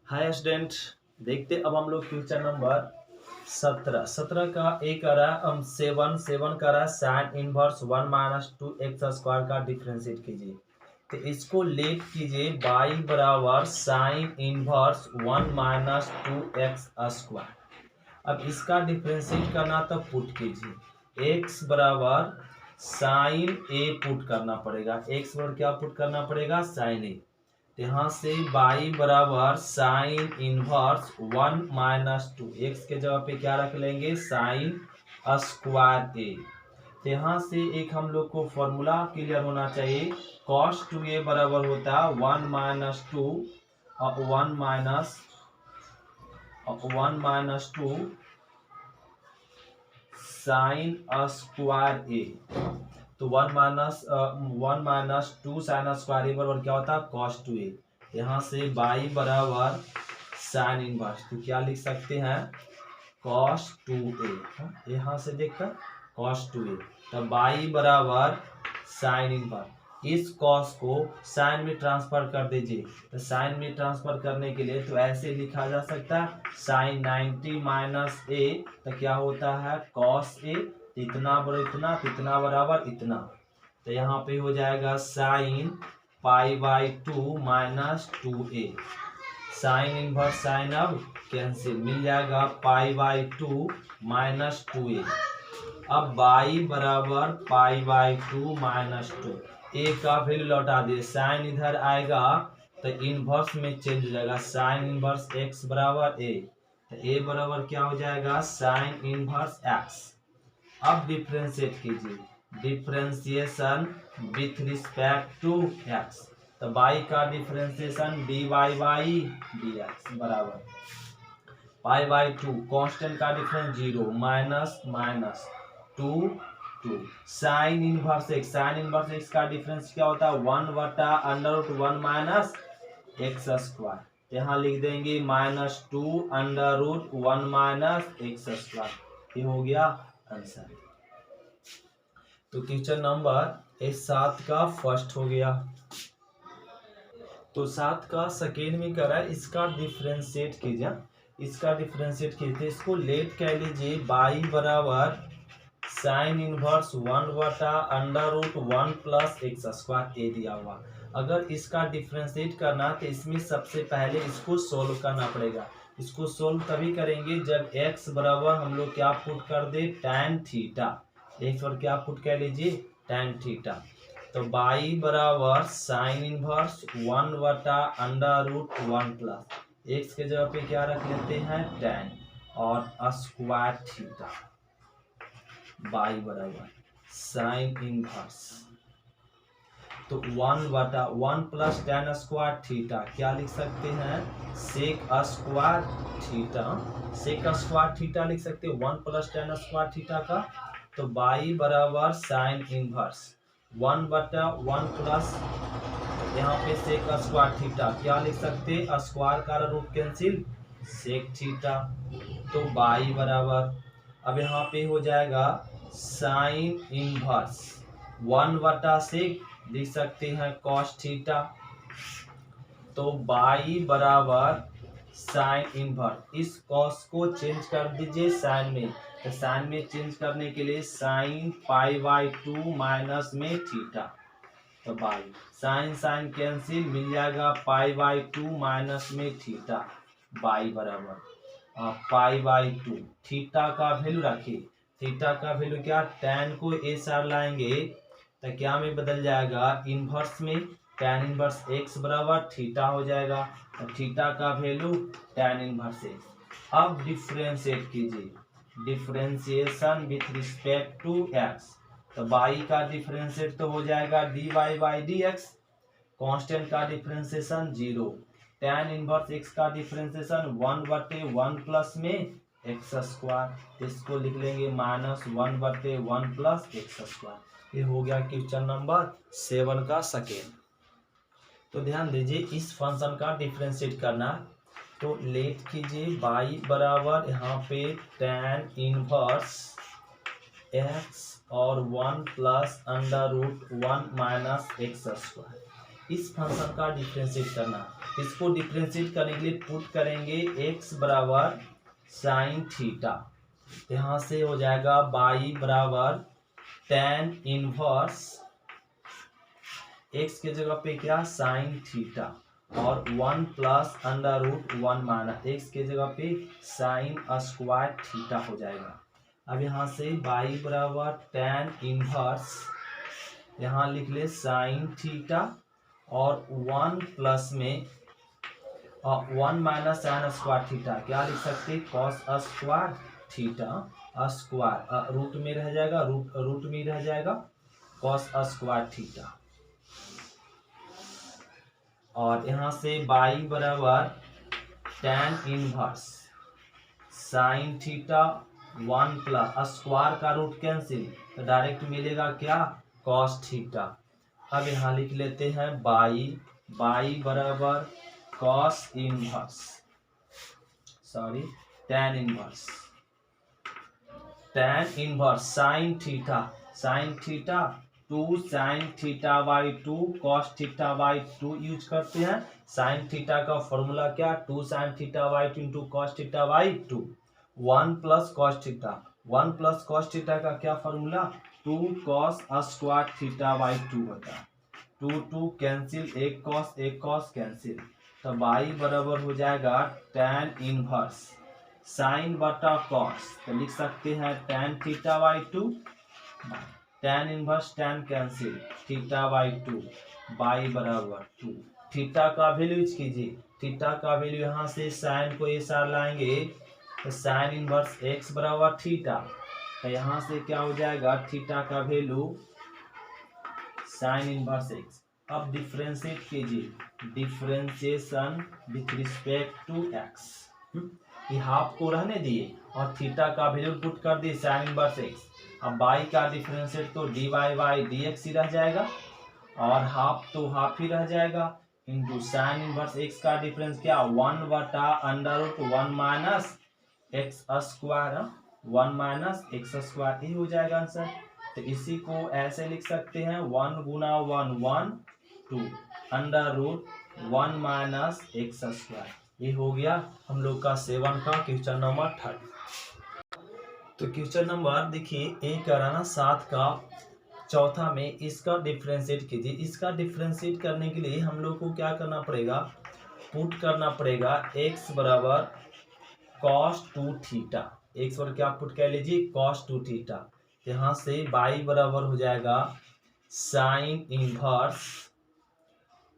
Hi student. देखते अब हम लोग क्वेश्चन नंबर 17 का एक आ रहा है सेवन का रहा है साइन इनवर्स 1 - 2x² का डिफरेंशिएट कीजिए। तो इसको लेट कीजिए y बराबर साइन इनवर्स 1 - 2x²। अब इसका डिफरेंशिएट करना तो पुट कीजिए x बराबर साइन ए पुट करना पड़ेगा। x बराबर क्या पुट करना पड़ेगा? साइन ए। यहाँ से y बराबर साइन इनवर्स 1 - 2 x के जगह पे क्या रख लेंगे? साइन स्क्वायर ए। तो यहाँ से एक हम लोग को फॉर्मूला क्लियर होना चाहिए। cos 2a बराबर होता है 1 - 2 साइन स्क्वायर ए। तो 1 - 2 साइन स्क्वायर ए बराबर क्या होता है? cos 2a। यहाँ से y बराबर साइन इनवर्स, तो क्या लिख सकते हैं? cos 2a। यहाँ से देखकर cos 2a, तब y बराबर साइन इनवर्स। इस cos को साइन में ट्रांसफर कर दीजिए। तो साइन में ट्रांसफर करने के लिए तो ऐसे लिखा जा सकता है साइन 90 माइनस ए, तो क्या होता है? cos a। इतना बराबर इतना, तो इतना बराबर इतना, तो यहाँ पे हो जाएगा sine π/2 minus 2a। Sine inverse sine अब कैंसिल, मिल जाएगा π/2 माइनस 2a। अब y बराबर π/2 माइनस 2, a का वैल्यू लौटा दे, साइन इधर आएगा तो इनवर्स में चेंज हो जाएगा। साइन इनवर्स x बराबर a, तो a बराबर क्या हो जाएगा? Sine inverse x। अब डिफरेंशिएट कीजिए, differentiation with respect to x। तो y का डिफरेंशिएशन dy/dx बराबर π/2, कांस्टेंट का difference 0 minus minus 2 sine inverse x। Sine inverse x का डिफरेंस क्या होता है? 1/√1 माइनस x²। यहाँ लिख देंगे -2√1 माइनस x²। ये हो गया आंसर। तो क्वेश्चन नंबर 7 का फर्स्ट हो गया। तो 7 का सेकेंड में करा है, इसका डिफरेंशिएट कीजिए। इसका डिफरेंशिएट कीजिए, इसको लेट कह लीजिए y बराबर साइन इनवर्स 1/√1 प्लस x² ए दिया हुआ। अगर इसका डिफरेंशिएट करना तो इसमें सबसे पहले इसको सोल्व करना पड़ेगा। इसको सोल्व तभी करेंगे जब x बराबर हम लोग क्या पुट कर दे? tan theta. x और क्या पुट कर लीजिए? tan theta. तो y बराबर साइन इनवर्स 1/√1 प्लस x के जगह पे क्या रख लेते हैं? tan और स्क्वायर थीटा। y बराबर साइन इनवर्स, तो 1/1 प्लस tan स्क्वायर थीटा क्या लिख सकते हैं? Sec square theta. Sec square theta लिख सकते हैं 1 प्लस tan स्क्वायर थीटा का। तो y बराबर साइन इनवर्स 1/1 प्लस, यहाँ पे सेक स्क्वायर थीटा क्या लिख सकते? स्क्वायर का रूट कैंसिल, सेक थीटा। तो y बराबर, अब यहाँ पे हो जाएगा साइन इनवर्स 1/सेक लिख सकते हैं cos थीटा। तो y बराबर साइन इनवर्स, इस cos को चेंज कर दीजिए साइन में। तो साइन में चेंज करने के लिए साइन π/2 माइनस में थीटा। तो y साइन साइन कैंसिल, मिल जाएगा π/2 माइनस में थीटा। y बराबर π/2, थीटा का वैल्यू रखिए। थीटा का वैल्यू क्या? tan को a सार लाएंगे तो क्या में बदल जाएगा? इनवर्स में। tan इनवर्स x बराबर थीटा हो जाएगा, और थीटा का वैल्यू tan इनवर्स x। अब डिफरेंशिएट कीजिए, differentiation with respect to x। तो y का डिफरेंशिएट तो हो जाएगा dy/dx, कांस्टेंट का डिफरेंशिएशन 0, tan इनवर्स x का डिफरेंशिएशन 1/1 प्लस में x²। इसको लिख लेंगे -1/1 प्लस x²। ये हो गया क्वेश्चन नंबर 7 का सेकेंड। तो ध्यान दीजिए, इस फंक्शन का डिफरेंशिएट करना, तो लेट कीजिए y बराबर यहाँ पे tan इनवर्स x और 1 प्लस √1 माइनस x²। इस फंक्शन का डिफ्रेंशिएट करना। इसको डिफ्रेंशिएट करने के लिए पुट करेंगे x बराबर साइन थीटा, यहाँ से हो जाएगा y बराबर tan इनवर्स x के जगह पे क्या साइन थीटा और 1 plus under root 1 minus x के जगह पे साइन स्क्वायर थीटा हो जाएगा। अब यहाँ से y बराबर tan इनवर्स यहाँ लिख ले साइन थीटा और 1 प्लस में 1 माइनस साइन स्क्वायर थीटा क्या लिख सकते cos square theta square root में रह जाएगा, रूट में रह जाएगा कॉस स्क्वायर थीटा। और यहाँ से y बराबर tan inverse sine theta 1 plus square का रूट कैंसिल तो डायरेक्ट मिलेगा क्या कॉस थीटा। अब यहाँ लिख लेते हैं y बराबर cos inverse tan inverse sine theta 2 sine theta by 2 cos theta by 2 use करते हैं। साइन थीटा का फॉर्मूला क्या 2 sine theta by 2 into cos theta by 2 1 plus cos theta 1 plus cos theta का क्या formula 2 cos square theta by 2 होता है। 2 cancel एक cos cancel तो y बराबर हो जाएगा tan इनवर्स साइन बटा कॉस तो लिख सकते हैं tan theta by 2 tan inverse tan cancel theta by 2 y बराबर 2 थीटा का वैल्यू यूज कीजिए। थीटा का वैल्यू यहाँ से साइन को ये सार लाएंगे तो साइन इनवर्स x बराबर थीटा तो यहाँ से क्या हो जाएगा थीटा का वैल्यू साइन इनवर्स x। अब डिफरेंशिएट कीजिए differentiation with respect to x ये हाफ को रहने दिए और थीटा का वैल्यू पुट कर दिए साइन इनवर्स x। अब y का डिफरेंशिएट तो dy बाई dx ही रह जाएगा और हाफ तो हाफ ही रह जाएगा इंटू साइन इनवर्स x का डिफरेंस क्या 1 बटा under root 1 minus x square 1 minus x square ही हो जाएगा आंसर। तो इसी को ऐसे लिख सकते हैं 1 गुना 1 1 2 under root 1 minus x square. ये हो गया हम लोग का 7 का क्वेश्चन नंबर 3। तो क्वेश्चन नंबर देखिए एक करा ना 7 का चौथा में इसका डिफरेंशिएट कीजिए। इसका डिफरेंशिएट करने के लिए हम लोग को क्या करना पड़ेगा पुट करना पड़ेगा x बराबर cos 2 थीटा x पर क्या पुट कर लीजिए cos 2 थीटा। यहाँ से y बराबर हो जाएगा sine inverse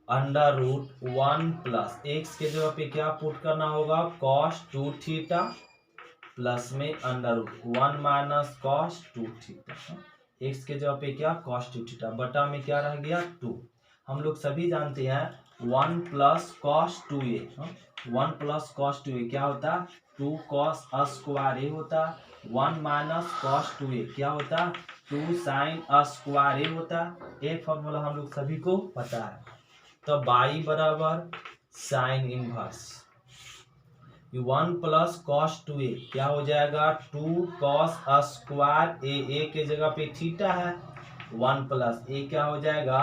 under root 1 plus x के जगह पे क्या पुट करना होगा cos 2 थीटा प्लस में under root 1 minus cos 2 theta x के जगह पे क्या cos 2 थीटा बटा में क्या रह गया 2। हम लोग सभी जानते हैं 1 plus cos 2a 1 plus cos 2a क्या होता 2 cos स्क्वायर a होता 1 माइनस cos 2a क्या होता 2 साइन स्क्वायर a होता। एक फॉर्मूला हम लोग सभी को पता है। तो y बराबर sine inverse 1 plus cos 2a क्या हो जाएगा 2 cos स्क्वायर a के जगह पे थीटा है 1 प्लस a क्या हो जाएगा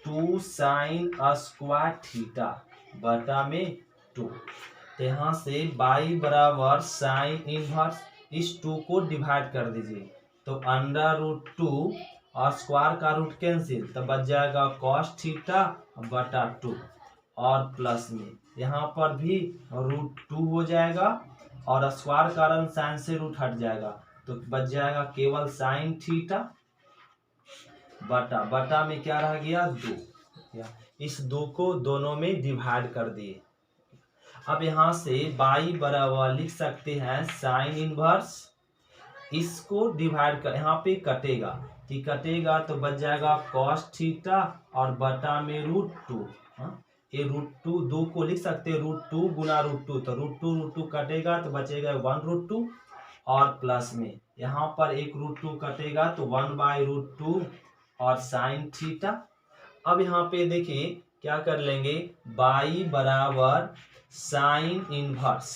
2 साइन स्क्वायर थीटा बटा में 2। तो यहाँ से y बराबर साइन इनवर्स इस 2 को डिवाइड कर दीजिए तो अंडर रूट 2 और स्क्वायर का रूट कैंसिल तो बच जाएगा cos थीटा बटा 2 और प्लस में यहाँ पर भी रूट 2 हो जाएगा और स्क्वायर कारण साइन से रूट हट जाएगा तो बच जाएगा केवल साइन थीटा बटा में क्या रह गया 2। इस 2 को दोनों में डिवाइड कर दिए। अब यहाँ से y बराबर लिख सकते हैं साइन इनवर्स इसको डिवाइड कर यहाँ पे कटेगा तो बच जाएगा cos थीटा और बटा में रूट 2 ये रूट 2 2 को लिख सकते हैं रूट 2 गुना रूट 2 तो रूट 2 कटेगा तो बचेगा 1 रूट 2 और प्लस में यहाँ पर एक रूट 2 कटेगा तो 1 बाई रूट 2 और साइन थीटा। अब यहाँ पे देखिए क्या कर लेंगे y बराबर साइन इनवर्स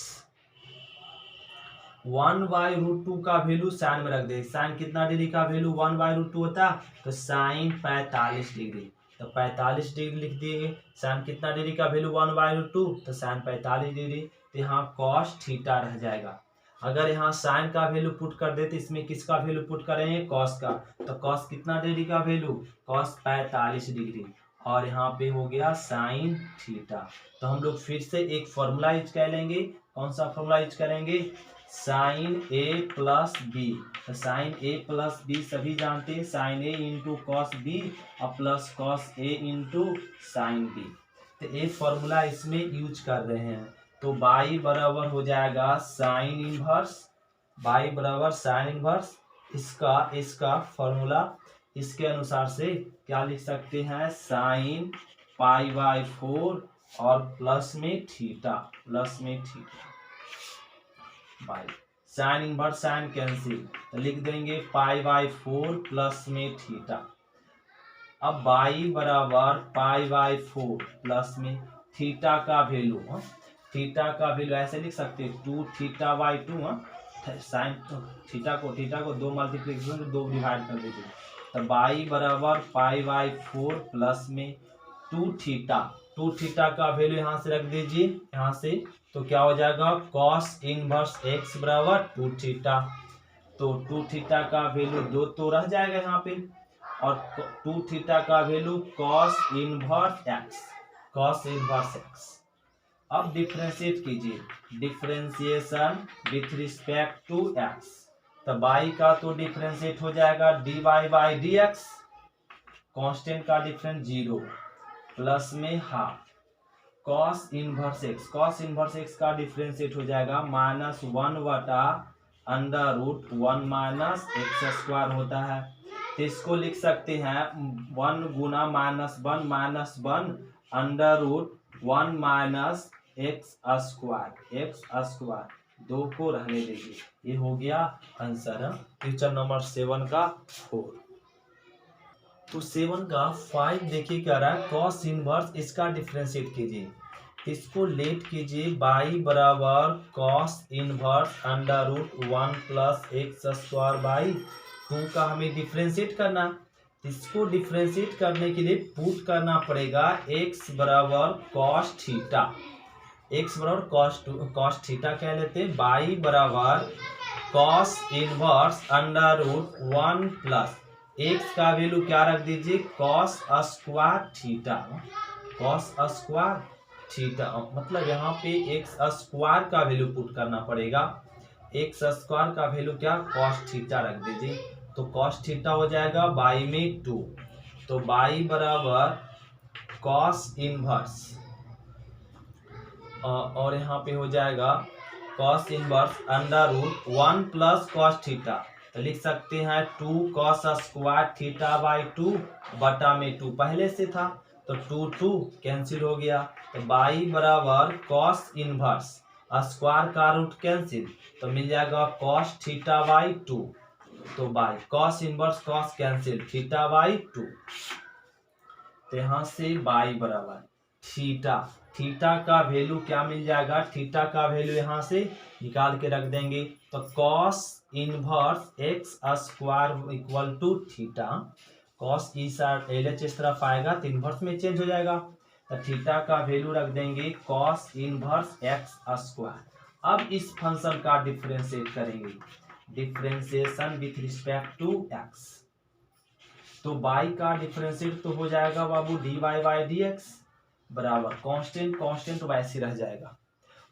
1 बाई रूट 2 का वैल्यू साइन में रख दे। साइन कितना डिग्री का वैल्यू 1 बाई रूट 2 होता तो साइन 45 डिग्री तो 45 डिग्री लिख दिए। साइन कितना डिग्री का वैल्यू 1/2, तो साइन 45 डिग्री। तो यहाँ कॉस थीटा रह जाएगा। अगर यहाँ साइन का वैल्यू पुट कर देते, इसमें किसका वैल्यू पुट करेंगे, कॉस का। तो कॉस कितना डिग्री का वैल्यू, कॉस 45 डिग्री, और यहाँ पे हो गया साइन थीटा। तो हम लोग फिर से एक फॉर्मूला यूज कर लेंगे। कौन सा फॉर्मूला यूज करेंगे, साइन ए प्लस बी। तो साइन ए प्लस बी सभी जानते हैं, साइन ए इंटू कॉस बी और plus cos A into sine B. तो एक फॉर्मूला इसमें यूज कर रहे हैं। तो बाई बराबर हो जाएगा साइन इनवर्स, बाई बराबर साइन इनवर्स। इसका फॉर्मूला इसके अनुसार से क्या लिख सकते हैं, साइन π/4 और प्लस में थीटा, प्लस में theta by sine inverse sign cancel, तो लिख देंगे π/4 प्लस में थीटा। अब बाई बराबर π/4 प्लस में थीटा का वैल्यू, थीटा का वैल्यू ऐसे लिख सकते हैं 2θ/2। साइन थीटा को 2 मल्टीप्लिकेशन में 2 डिवाइड कर दीजिए। तो बाई बराबर π/4 प्लस में 2θ का वैल्यू यहाँ से रख दीजिए, यहाँ से। तो क्या हो जाएगा, कॉस इनवर्स x बराबर 2θ। तो 2θ का वैल्यू 2 तो रह जाएगा यहाँ पे, और 2θ का value cos inverse x, cos inverse x। अब डिफरेंशिएट कीजिए, differentiation with respect to x। तो बाई का तो डिफरेंशिएट हो जाएगा dy/dx, कांस्टेंट का डिफरेंस 0 प्लस में half cos inverse x, cos inverse x का डिफरेंशिएट हो जाएगा -1/√1 - x² होता है। तो इसको लिख सकते हैं 1 गुना -1 √1 - x², 2 को रहने दीजिए। ये हो गया आंसर क्वेश्चन नंबर 7 का 4। तो 7 का 5 देखिए क्या रहा है, कॉस इनवर्स इसका डिफरेंशिएट कीजिए, इसको लेट कीजिए। बाई बराबर कॉस इनवर्स √1 + x²/2 का हमें डिफरेंशिएट करना। इसको डिफरेंशिएट करने के लिए पुट करना पड़ेगा x बराबर कॉस थीटा, x बराबर कॉस थीटा कह लेते हैं। बाई बराबर कॉस इनवर्स √1 प्लस x का वैल्यू क्या रख दीजिए, cos square theta, cos square theta. मतलब यहाँ पे x² का वैल्यू पुट करना पड़ेगा। x² का वैल्यू क्या, कॉस थीटा रख दीजिए। तो कॉस थीटा हो जाएगा बाई में 2। तो बाई बराबर कॉस इनवर्स, और यहाँ पे हो जाएगा cos inverse √1 plus cos theta. तो लिख सकते हैं 2 cos स्क्वायर θ/2 बटा में 2 पहले से था, तो 2 कैंसिल हो गया। तो बाई बराबर कॉस इनवर्स स्क्वायर का रूट कैंसिल, तो मिल जाएगा cos θ/2। तो by cos inverse cos cancel θ/2। तो यहाँ से बाई बराबर थीटा का वैल्यू क्या मिल जाएगा, थीटा का वैल्यू यहाँ से निकाल के रख देंगे। तो cos inverse x² = theta, cos LH इस तरफ आएगा तो इनवर्स में चेंज हो जाएगा। तो थीटा का वैल्यू रख देंगे कॉस इनवर्स x²। अब इस फंक्शन का डिफरेंशिएट करेंगे, differentiation with respect to x। तो बाई का डिफरेंशिएट तो हो जाएगा बाबू dy/dx बराबर कांस्टेंट वैसे रह जाएगा।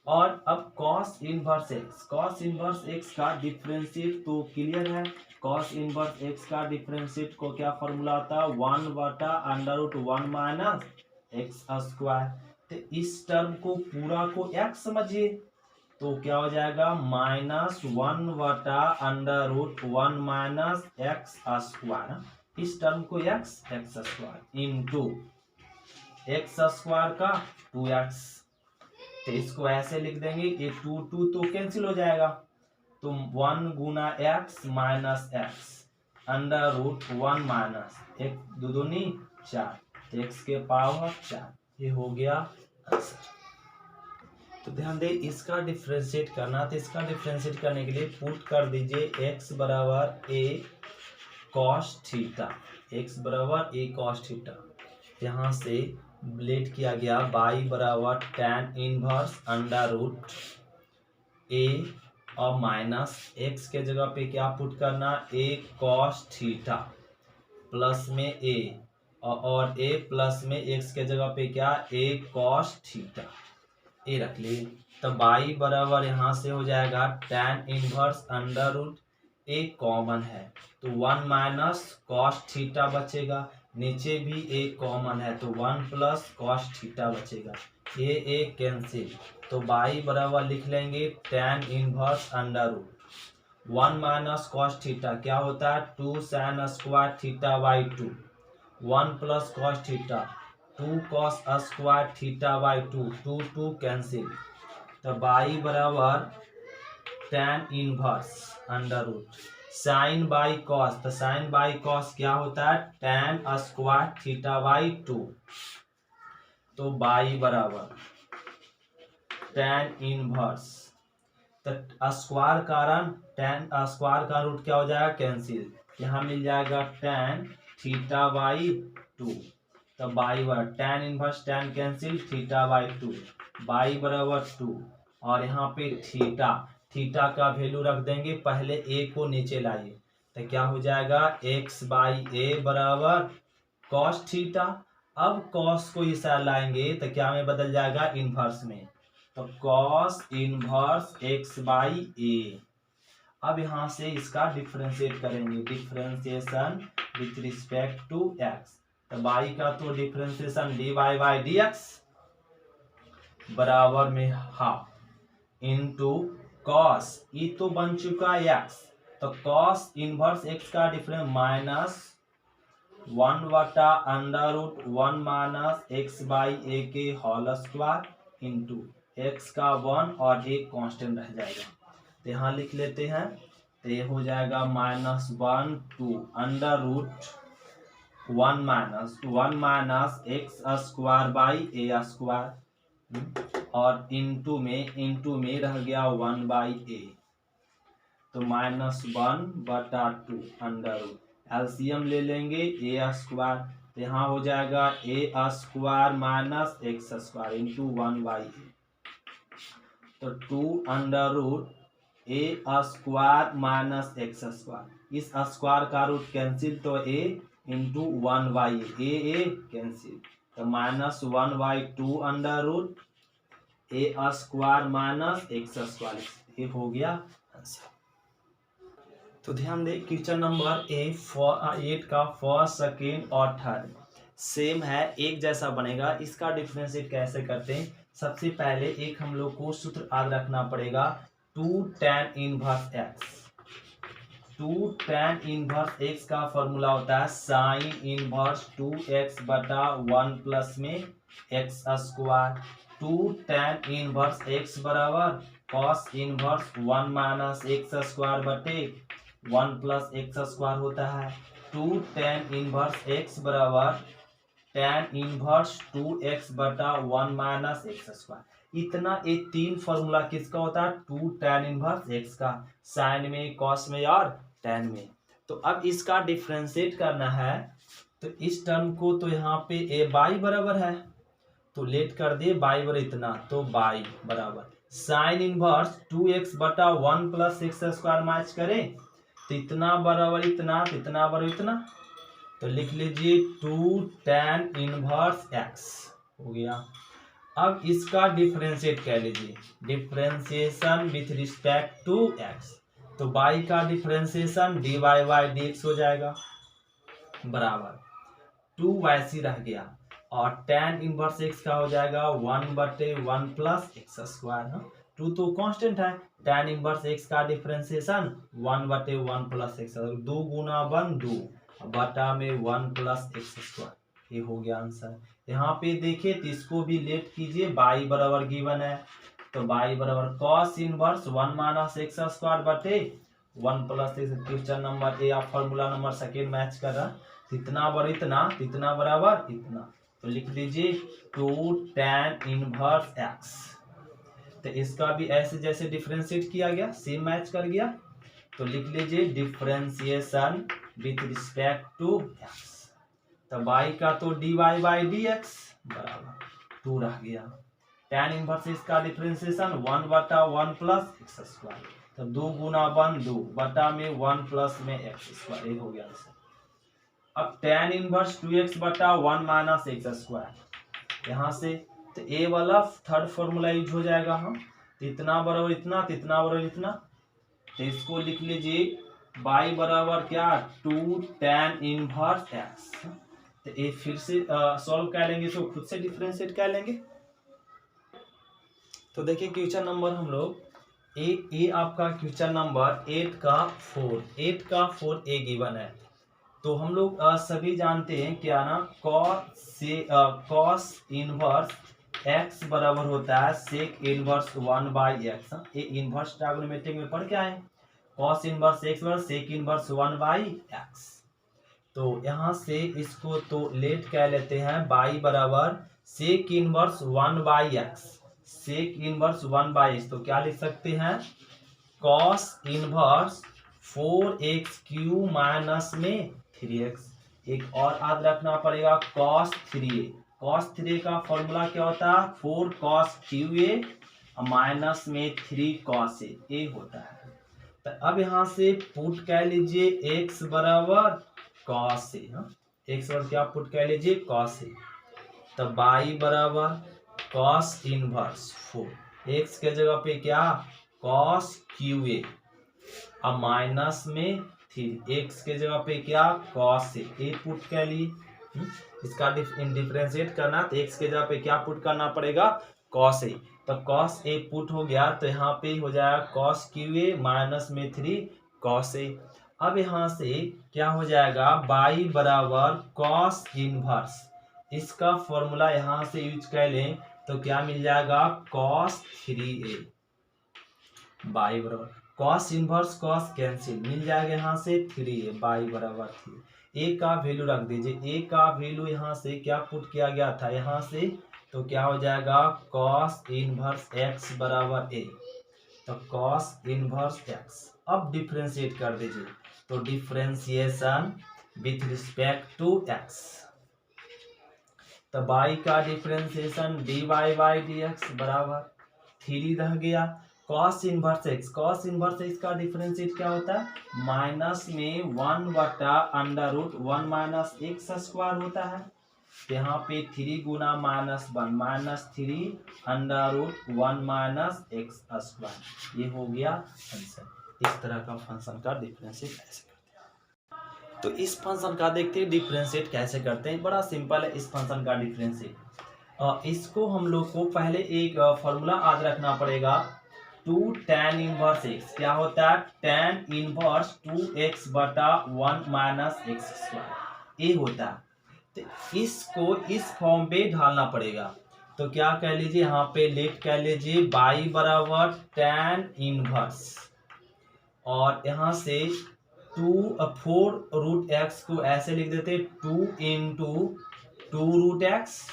और अब cos इनवर्स x का डिफरेंशिएट तो क्लियर है। cos इनवर्स x का डिफरेंशिएट को क्या फॉर्मूला आता है, 1/√1 - x²। तो इस टर्म को पूरा को x समझिए, तो क्या हो जाएगा -1/√1 - x²। इस टर्म को x² इंटू x² का 2x। तो इसको ऐसे लिख देंगे, ये 2 तो कैंसिल हो जाएगा। तो 1 गुना x माइनस x √1 - 1 2 दूनी 4, तो x के पावर 4। ये हो गया आंसर। तो ध्यान दे, इसका डिफरेंशिएट करना, तो इसका डिफरेंशिएट करने के लिए पुट कर दीजिए x बराबर a cos थीटा, x बराबर a cos थीटा। यहाँ से लेट किया गया y बराबर tan inverse under root a और माइनस x के जगह पे क्या पुट करना, a cos थीटा प्लस में a और a प्लस में x के जगह पे क्या, a cos थीटा ए रख लिए। तो y बराबर यहाँ से हो जाएगा tan inverse under root a common है तो 1 माइनस कॉस थीटा बचेगा, नीचे भी a कॉमन है तो 1 प्लस कॉस थीटा बचेगा, a कैंसिल। तो y बराबर लिख लेंगे tan inverse under root 1 minus cos theta क्या होता है 2 sin square theta by 2, 1 plus cos theta 2 cos square theta by 2, 2 cancel. तो y बराबर tan inverse under root sine by cos, तो साइन बाई कॉस क्या होता है tan स्क्वायर थीटा बाई 2। तो y बराबर tan इनवर्स, तो स्क्वायर कारण tan स्क्वायर का रूट क्या हो जाएगा कैंसिल, यहाँ मिल जाएगा tan थीटा बाई 2। तो y बराबर tan inverse tan cancel theta by 2, y बराबर 2 और यहाँ पे थीटा का वैल्यू रख देंगे, पहले a को नीचे लाइए तो क्या हो जाएगा x बाई ए बराबर cos थीटा। अब cos को इस साइड लाएंगे तो क्या में बदल जाएगा इनवर्स में, तो cos inverse x by a. अब यहाँ से इसका डिफरेंशिएट करेंगे, differentiation with respect to x, तो y का तो differentiation dy by d x बराबर में हाफ इंटू कॉस, ई तो बन चुका x, तो कॉस इनवर्स x का डिफरेंस माइनस 1 बटा under root 1 minus x by A के होल स्क्वायर इंटू एक्स का 1 और एक कांस्टेंट रह जाएगा तो यहाँ लिख लेते हैं, तो ये हो जाएगा minus 1 to under root 1 minus x square by a square और इंटू में रह गया 1 बाई ए, तो माइनस 1 बटा 2 अंडर रूट, एलसीएम ले लेंगे ए स्क्वायर, तो यहाँ हो जाएगा A square minus x square into 1 by A, तो 2 under root A square minus x square, इस स्क्वायर का रूट कैंसिल तो A into 1 by A cancel, तो minus 1 by 2 under root A square minus x square, ये हो गया answer. तो ध्यान दें क्वेश्चन नंबर 8 का फर्स्ट सेकेंड और थर्ड सेम है, एक जैसा बनेगा। इसका डिफरेंशिएट कैसे करते हैं, सबसे पहले एक हम लोग को सूत्र याद रखना पड़ेगा 2 tan inverse x। 2 tan inverse x का फॉर्मूला होता है साइन इनवर्स 2x बटा 1 प्लस में x square, 2 tan inverse x बराबर cos inverse 1 minus x square बटे 1 प्लस एक्स स्क्वायर होता है, 2 tan इनवर्स x बराबर tan इनवर्स 2x बटा 1 माइनस एक्स स्क्वायर। इतना एक तीन फॉर्मूला किसका होता है 2 tan इनवर्स x का, साइन में कॉस में और tan में। तो अब इसका डिफरेंशिएट करना है, तो इस टर्म को तो यहाँ पे ए बाई बराबर है तो लेट कर दे बाई बराबर इतना, तो बाई बराबर साइन इनवर्स 2x बटा 1 प्लस एक्स स्क्वायर मैच करें तो इतना बराबर इतना, तो इतना बराबर इतना, तो लिख लीजिए 2 tan इनवर्स x हो गया। अब इसका डिफरेंशिएट कर लीजिए, differentiation with respect to x, तो y का differentiation dy by d x हो जाएगा बराबर 2 वैसी रह गया और tan इनवर्स x का हो जाएगा 1 बटे 1 प्लस एक्स स्क्वायर, 2 तो कांस्टेंट है, tan इनवर्स x का डिफरेंशिएशन 1 बटे 1 प्लस एक्स, 2 गुना 1 2 बटा में 1 प्लस एक्स स्क्वायर, ये हो गया आंसर। यहाँ पे देखिए तो इसको भी लेट कीजिए, y बराबर गिवन है तो y बराबर cos inverse 1 minus x square बटे 1 plus x, question number A आप फॉर्मूला नंबर सेकेंड मैच कर रहा, इतना बराबर इतना, इतना बराबर इतना, तो लिख दीजिए 2 tan इनवर्स x, तो इसका भी ऐसे जैसे डिफरेंशिएट किया गया सेम मैच कर गया, तो लिख लीजिए differentiation with respect to x, तो बाई का तो d y by d x बराबर 2 रह गया। tan इनवर्स इसका डिफरेंशिएशन 1/1 प्लस एक्स स्क्वायर, तो 2 गुना 1 2 बटा में 1 प्लस में एक्स स्क्वायर, ये हो गया आंसर। अब tan इनवर्स 2x बटा 1 माइनस एक्स स्क्वायर यहाँ से, तो ए वाला थर्ड फॉर्मूला यूज हो जाएगा। हम इतना बराबर इतना, इतना बराबर इतना, तो इसको लिख लीजिए बाई बराबर क्या 2 tan इनवर्स एक्स। तो ये फिर से सॉल्व कर लेंगे तो खुद से डिफरेंशिएट कर लेंगे। तो देखिए क्वेश्चन नंबर हम लोग ए आपका क्वेश्चन नंबर 8 का 4 ए गिवन है। तो हम लोग सभी जानते हैं क्या ना, कॉस इनवर्स एक्स बराबर होता है सेक इनवर्स 1/x। ये इनवर्स ट्रायगोनोमेट्रिक में पढ़ के आए, कॉस इनवर्स एक्स बराबर सेक इनवर्स 1/x। तो यहाँ से इसको तो लेट कह लेते हैं बाई बराबर sec inverse 1/x, sec inverse 1/x। तो क्या लिख सकते हैं cos inverse 4x Q minus में 3x। एक और याद रखना पड़ेगा कॉस 3a, कॉस 3a का फॉर्मूला क्या होता है 4 cos QA माइनस में 3 cos A होता है। तो अब यहाँ से पुट कह लीजिए x बराबर cos A, x बराबर क्या पुट कह लीजिए cos A। तो बाई बराबर cos इनवर्स 4, x के जगह पे क्या cos QA अब माइनस में 3, x के जगह पे क्या cos A पुट कर लिए। इसका डिफरेंशिएट करना तो x के जगह पे क्या पुट करना पड़ेगा cos A। तो cos A पुट हो गया तो यहाँ पे हो जाएगा cos QA माइनस में 3 cos A। अब यहाँ से क्या हो जाएगा बाई बराबर cos इनवर्स, इसका फॉर्मूला यहाँ से यूज कर लें तो क्या मिल जाएगा cos 3a बाई बराबर cos इनवर्स cos कैंसिल मिल जाएगा यहाँ से 3a बाई बराबर 3। a का वैल्यू रख दीजिए, a का वैल्यू यहाँ से क्या पुट किया गया था यहाँ से, तो क्या हो जाएगा cos इनवर्स x बराबर a। तो cos इनवर्स x अब डिफरेंशिएट कर दीजिए, तो differentiation with respect to x, तो बाई का डिफरेंशिएशन dy बाई dx बराबर 3 रह गया। cos inverse x, cos inverse x का डिफरेंशिएट क्या होता है माइनस में 1/√1 माइनस एक्स स्क्वायर होता है। तो यहाँ पे 3 गुना -1 माइनस 3√1 माइनस एक्स स्क्वायर, ये हो गया आंसर। इस तरह का फंक्शन का डिफरेंशिएट कैसे करते हैं, तो इस फंक्शन का देखते हैं डिफरेंशिएट कैसे करते हैं। बड़ा सिंपल है इस फंक्शन का डिफरेंशिएट। इसको हम लोग को पहले एक फॉर्मूला याद रखना पड़ेगा 2 tan इनवर्स x, क्या होता है tan इनवर्स 2x बटा 1 माइनस एक्स स्क्वायर, ये होता है। तो इसको इस फॉर्म पे ढालना पड़ेगा, तो क्या कह लीजिए यहाँ पे लेट कह लीजिए बाई बराबर tan इनवर्स, और यहाँ से 4√x को ऐसे लिख देते 2 × 2√x,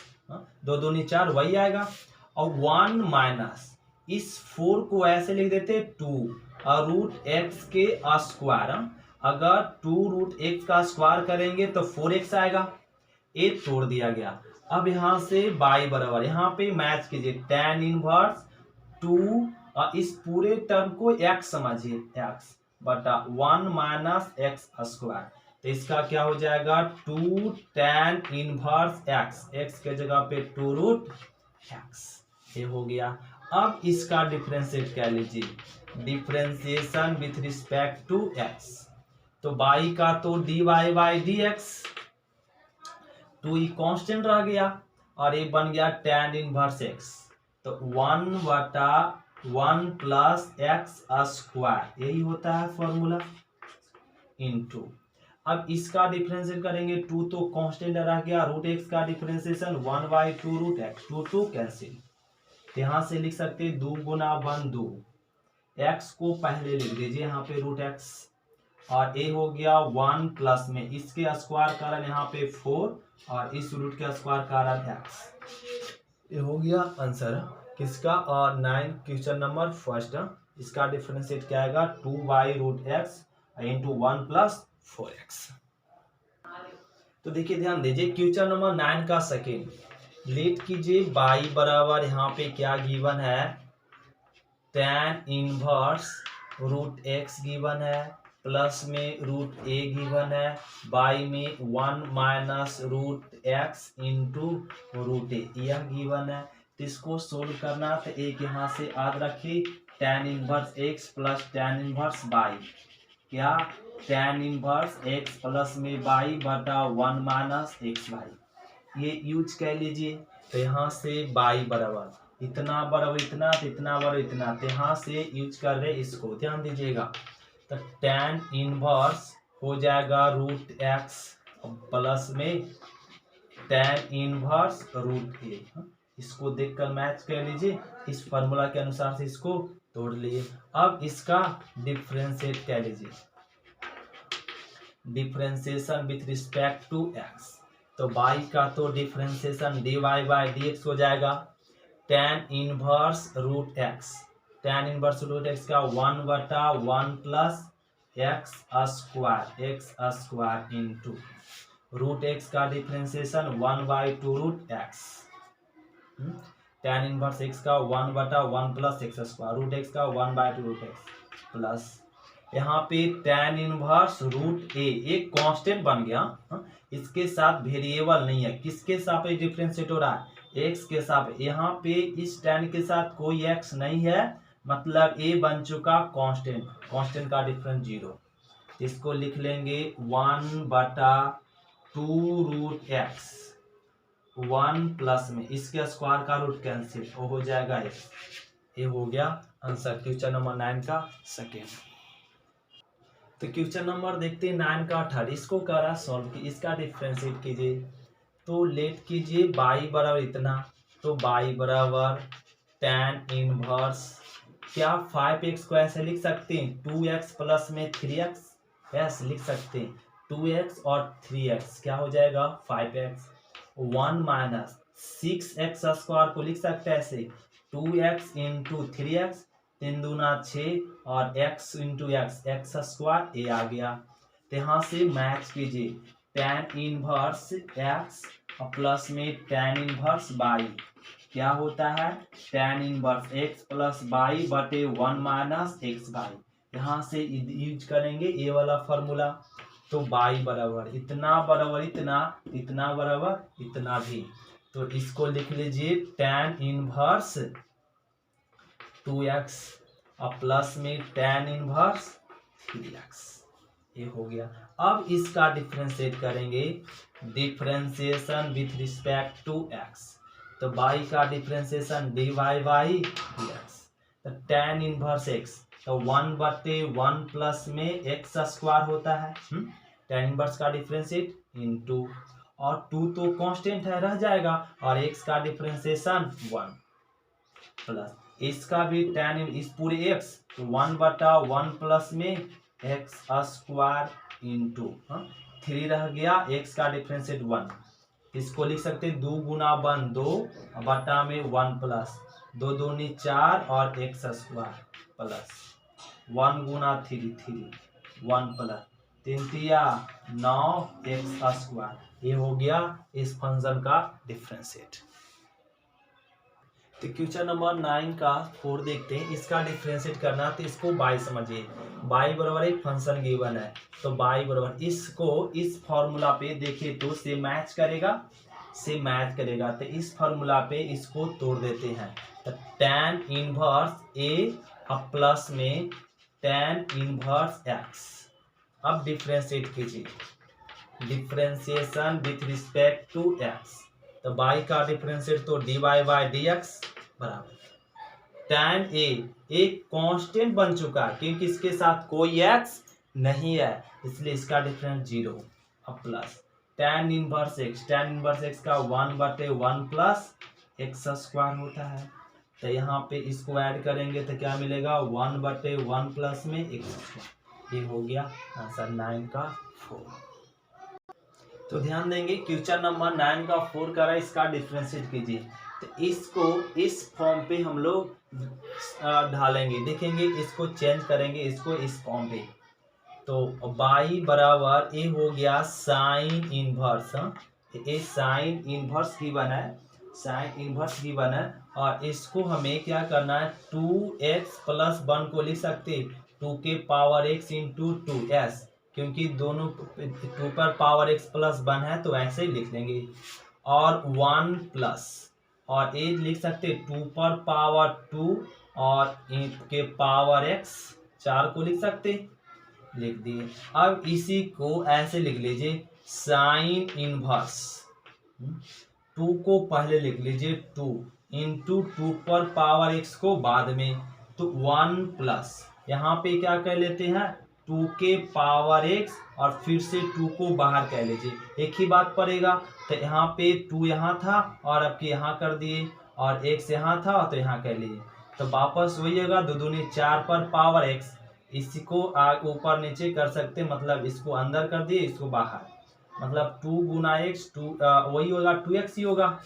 2 दूनी 4 वही आएगा, और 1 माइनस इस 4 को ऐसे लिख देते 2√x के स्क्वायर। अगर 2√x का स्क्वायर करेंगे तो 4x आएगा, ये तोड़ दिया गया। अब यहाँ से बाई बराबर यहाँ पे मैच कीजिए tan इनवर्स 2 इस पूरे टर्म को x समझिए x बटा 1 माइनस एक्स स्क्वायर, तो इसका क्या हो जाएगा 2 tan इनवर्स x के जगह पे 2√x, ये हो गया। अब इसका डिफरेंशिएट कर लीजिए differentiation with respect to x, तो बाई का तो dy बाई dx, 2 कांस्टेंट रह गया और ये बन गया tan इनवर्स x, तो 1/1 प्लस एक्स स्क्वायर, यही होता है फॉर्मूला इनटू। अब इसका डिफरेंशिएट करेंगे 2 तो कांस्टेंट रह गया, √x का डिफरेंशिएशन 1/2√x, 2 कैंसिल, यहाँ से लिख सकते 2 गुना 1 2, x को पहले लिख दीजिए यहाँ पे √x, और a हो गया 1 प्लस में इसके स्क्वायर कारण यहाँ पे 4 और इस रूट के स्क्वायर कारण x, ये हो गया आंसर किसका और 9 क्वेश्चन नंबर फर्स्ट। इसका डिफरेंशिएट क्या आएगा 2/√x × 1 + 4x। तो देखिए ध्यान दीजिए क्वेश्चन नंबर 9 का सेकेंड, लेट कीजिए y बराबर यहाँ पे क्या गिवन है, tan inverse root x given है, प्लस में रूट ए गिवन है, बाई में 1 minus root x into root A यह गिवन है। तो इसको सोल्व करना, तो एक यहाँ से याद रखिए tan inverse x plus tan inverse by, क्या tan इनवर्स एक्स प्लस में बाई बटा 1 माइनस एक्स बाई, ये यूज कर लीजिए। तो यहाँ से बाई बराबर इतना बराबर इतना, तो इतना बराबर इतना, तो यहाँ से यूज कर रहे इसको, ध्यान दीजिएगा। तो tan इनवर्स हो जाएगा रूट एक्स प्लस में tan इनवर्स रूट ए, इसको देखकर मैच कर लीजिए, इस फॉर्मूला के अनुसार से इसको तोड़ लिए। अब इसका डिफरेंशिएट कर लीजिए, differentiation with respect to x, तो बाई का तो डिफरेंशिएशन dy बाई dx हो जाएगा, tan inverse root x, tan inverse root x का 1 बटा 1 plus x square into root x का differentiation 1 by 2 root x, tan inverse x का 1 बटा 1 plus x square, root x का 1 बाई 2 रूट एक्स प्लस यहाँ पे tan इनवर्स रूट ए एक constant बन गया, इसके साथ वेरिएबल नहीं है, किसके सापेक्ष डिफरेंशिएट हो रहा है, x के सापेक्ष। यहाँ पे इस tan के साथ कोई x नहीं है, मतलब a बन चुका कांस्टेंट, कांस्टेंट का डिफरेंस 0, इसको लिख लेंगे 1 बटा 2 रूट एक्स, 1 प्लस में इसके स्क्वायर का रूट कैंसिल, वो हो जाएगा x। ये हो गया आंसर क्वेश्चन नंबर 9 का सेकेंड। तो क्वेश्चन नंबर देखते हैं 9 का थर्ड, इसको करा सॉल्व की, इसका डिफरेंशिएट कीजिए। तो लेट कीजिए y बराबर इतना, तो y बराबर tan इनवर्स क्या 5x को ऐसे लिख सकते हैं 2x प्लस में 3x, ऐसे लिख सकते हैं 2x और 3x क्या हो जाएगा 5x, 1 माइनस 6x स्क्वायर को लिख सकते हैं ऐसे 2x इंटू 3x, 3 दूना 6 और x इंटू एक्स स्क्वायर ए आ गया। तो यहाँ से मैच कीजिए tan इनवर्स x प्लस में tan इनवर्स बाई, क्या होता है tan inverse x plus by बटे 1 माइनस एक्स बाई, यहाँ से यूज करेंगे ये वाला फॉर्मूला। तो बाई बराबर इतना बराबर इतना, इतना बराबर इतना भी, तो इसको लिख लीजिए tan इनवर्स 2x और प्लस में tan इनवर्स 3x, ये हो गया। अब इसका डिफरेंशिएट करेंगे, differentiation with respect to x, तो y का डिफरेंशिएशन dy बाई dx, तो tan इनवर्स x तो 1 बटे 1 प्लस में x स्क्वायर होता है, tan इनवर्स का डिफरेंशिएट इनटू, और 2 तो कांस्टेंट है रह जाएगा, और x का डिफरेंशिएशन 1 प्लस इसका भी tan इस पूरे x, तो 1 बटा 1 प्लस में x स्क्वायर इंटू 3 रह गया, x का डिफरेंशिएट 1, इसको लिख सकते हैं 2 गुना 1 2 बटा में 1 प्लस 2 दूनी 4 और x स्क्वायर प्लस 1 गुना 3 1 प्लस 3 तिया 9 x स्क्वायर, ये हो गया इस फंक्शन का डिफरेंशिएट। तो क्वेश्चन नंबर 9 का 4 देखते हैं, इसका डिफरेंशिएट करना, तो इसको बाई समझिए, बाई बराबर एक फंक्शन गिवन है, तो बाई बराबर इसको इस फॉर्मूला पे देखिए तो से मैच करेगा, से मैच करेगा, तो इस फॉर्मूला पे इसको तोड़ देते हैं, तो tan इनवर्स ए प्लस में tan इनवर्स x। अब डिफरेंशिएट कीजिए, differentiation with respect to x, तो y का डिफरेंशिएट तो dy बाई dx बराबर tan a एक कांस्टेंट बन चुका है, क्योंकि इसके साथ कोई x नहीं है, इसलिए इसका डिफरेंस 0, अब plus tan inverse x, tan inverse x का 1 बटे 1 प्लस एक्स स्क्वायर होता है, तो यहाँ पे इसको ऐड करेंगे तो क्या मिलेगा 1 बटे 1 प्लस में एक्स स्क्वायर, ये हो गया आंसर 9 का 4। तो ध्यान देंगे क्वेश्चन नंबर 9 का 4 करा, इसका डिफरेंशिएट कीजिए, तो इसको इस फॉर्म पे हम लोग ढालेंगे, देखेंगे इसको चेंज करेंगे इसको इस फॉर्म पे, तो बाई बराबर ए हो गया साइन इनवर्स, ये साइन इनवर्स गिवन है, साइन इनवर्स गिवन है। और इसको हमें क्या करना है, 2x प्लस 1 को लिख सकते 2 के पावर x इंटू 2s, क्योंकि दोनों 2 पर पावर x प्लस 1 है तो ऐसे ही लिख लेंगे। और 1 प्लस और ए लिख सकते 2 पर पावर 2 और के पावर x 4 को लिख सकते, लिख दिए। अब इसी को ऐसे लिख लीजिए साइन इनवर्स 2 को पहले लिख लीजिए 2 इंटू 2 पर पावर x को बाद में, तो 1 प्लस यहाँ पे क्या कर लेते हैं 2 के पावर x और फिर से 2 को बाहर कह लीजिए, एक ही बात पड़ेगा। तो यहाँ पे 2 यहाँ था और अब यहाँ कर दिए और x यहाँ था तो यहाँ कर लिए, तो वापस वही होगा 2 दूनी 4 पर पावर x, इसको ऊपर नीचे कर सकते, मतलब इसको अंदर कर दिए इसको बाहर, मतलब 2 गुना x 2 वही होगा 2x ही होगा,